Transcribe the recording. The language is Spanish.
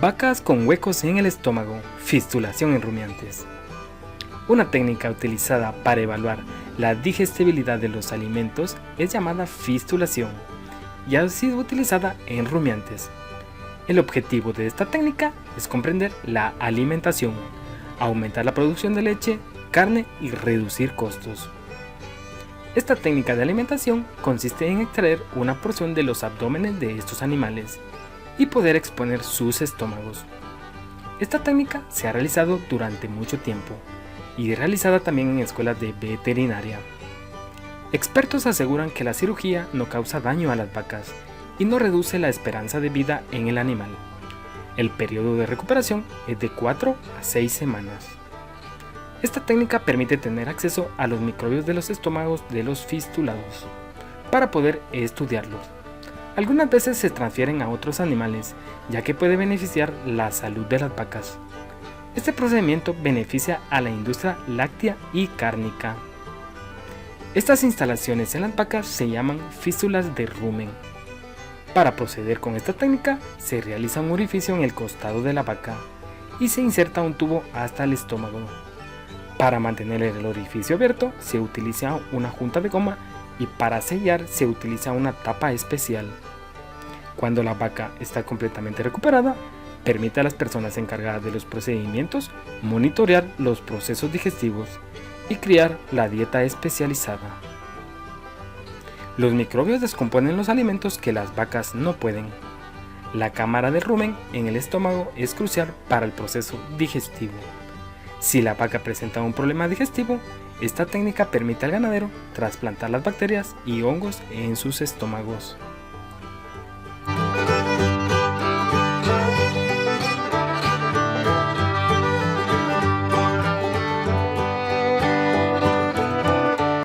Vacas con huecos en el estómago, fistulación en rumiantes. Una técnica utilizada para evaluar la digestibilidad de los alimentos es llamada fistulación y ha sido utilizada en rumiantes. El objetivo de esta técnica es comprender la alimentación, aumentar la producción de leche, carne y reducir costos. Esta técnica de alimentación consiste en extraer una porción de los abdómenes de estos animales y poder exponer sus estómagos. Esta técnica se ha realizado durante mucho tiempo y realizada también en escuelas de veterinaria. Expertos aseguran que la cirugía no causa daño a las vacas y no reduce la esperanza de vida en el animal. El periodo de recuperación es de 4 a 6 semanas. Esta técnica permite tener acceso a los microbios de los estómagos de los fistulados para poder estudiarlos. Algunas veces se transfieren a otros animales, ya que puede beneficiar la salud de las vacas. Este procedimiento beneficia a la industria láctea y cárnica. Estas instalaciones en las vacas se llaman fístulas de rumen. Para proceder con esta técnica, se realiza un orificio en el costado de la vaca y se inserta un tubo hasta el estómago. Para mantener el orificio abierto, se utiliza una junta de goma y para sellar se utiliza una tapa especial. Cuando la vaca está completamente recuperada, permite a las personas encargadas de los procedimientos monitorear los procesos digestivos y crear la dieta especializada. Los microbios descomponen los alimentos que las vacas no pueden. La cámara de rumen en el estómago es crucial para el proceso digestivo. Si la vaca presenta un problema digestivo, esta técnica permite al ganadero trasplantar las bacterias y hongos en sus estómagos.